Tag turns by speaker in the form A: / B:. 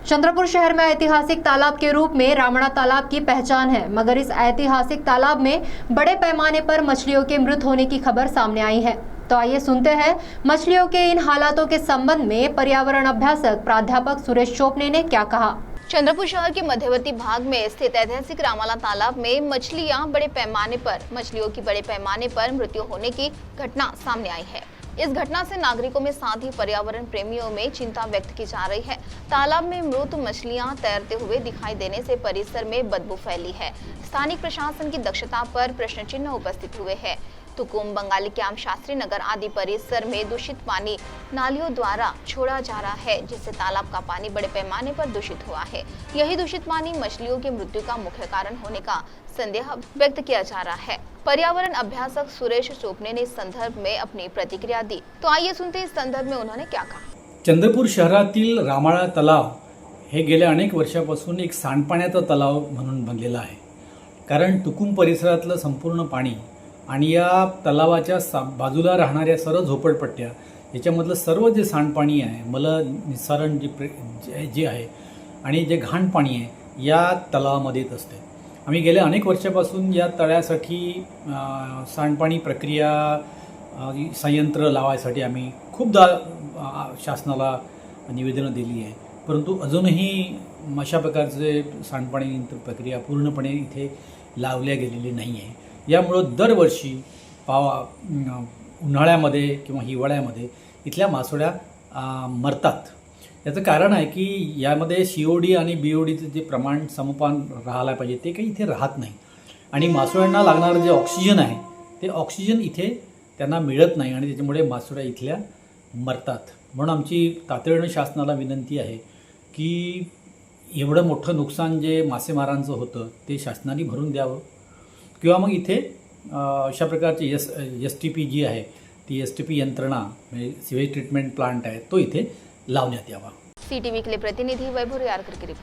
A: चंद्रपुर शहर में ऐतिहासिक तालाब के रूप में रामणा तालाब की पहचान है, मगर इस ऐतिहासिक तालाब में बड़े पैमाने पर मछलियों के मृत होने की खबर सामने आई है। तो आइए सुनते हैं मछलियों के इन हालातों के संबंध में पर्यावरण अभ्यासक प्राध्यापक सुरेश चोपने ने क्या कहा।
B: चंद्रपुर शहर के मध्यवर्ती भाग में स्थित ऐतिहासिक रामणा तालाब में मछलियों की बड़े पैमाने पर मृत्यु होने की घटना सामने आई है। इस घटना से नागरिकों में साथ ही पर्यावरण प्रेमियों में चिंता व्यक्त की जा रही है। तालाब में मृत मछलियां तैरते हुए दिखाई देने से परिसर में बदबू फैली है। स्थानीय प्रशासन की दक्षता पर प्रश्न चिन्ह उपस्थित हुए हैं। तुकुम, बंगाली कैंप, शास्त्री नगर आदि परिसर में दूषित पानी नालियों द्वारा छोड़ा जा रहा है, जिससे तालाब का पानी बड़े पैमाने पर दूषित हुआ है। यही दूषित पानी मछलियों की मृत्यु का मुख्य कारण होने का संदेह व्यक्त किया जा रहा है। पर्यावरण अभ्यासक सुरेश चोपने ने इस संदर्भ में अपनी प्रतिक्रिया दी। तो आइए सुनते इस संदर्भ में उन्होंने क्या कहा।
C: चंद्रपूर शहरातील रामणा तलाव हे गेल्या अनेक वर्षापासून एक सांडपाण्याचा तलाव म्हणून बनलेला आहे। कारण तुकुम परिसरातलं संपूर्ण पाणी आणि या तलावाच्या बाजूला राहणाऱ्या सर्व झोपडपट्ट्या याच्यामधलं सर्व जे सांडपाणी आहे, मल निस्सारण जे आहे आणि जे घाण पाणी आहे या तलावामध्ये येत असते। आम्ही गेल्या अनेक वर्षापासून या तळ्यासाठी सांडपाणी प्रक्रिया संयंत्र लावायसाठी आम्ही खूपदा शासनाला निवेदनं दिली आहे, परंतु अजूनही अशा प्रकारचे सांडपाणी प्रक्रिया पूर्णपणे इथे लावल्या गेलेली नाही आहे। यामुळं दरवर्षी उन्हाळ्यामध्ये किंवा हिवाळ्यामध्ये इथल्या मासोळ्या मरतात। याचं कारण आहे की यामध्ये COD आणि BODचं जे प्रमाण समपान राहायला पाहिजे ते काही इथे राहत नाही आणि मासोळ्यांना लागणारं जे ऑक्सिजन आहे ते ऑक्सिजन इथे त्यांना मिळत नाही आणि त्याच्यामुळे मासोळ्या इथल्या मरतात। म्हणून आमची तातडीनं शासनाला विनंती आहे की एवढं मोठं नुकसान जे मासेमारांचं होतं ते शासनाने भरून द्यावं किंवा मग इथे अशा प्रकारची STP जी आहे ती STP यंत्रणा म्हणजे सिवेज ट्रीटमेंट प्लांट आहे तो इथे लावण्यात यावा।
B: CTV के लिए प्रतिनिधि वैभव यारकर की रिपोर्ट।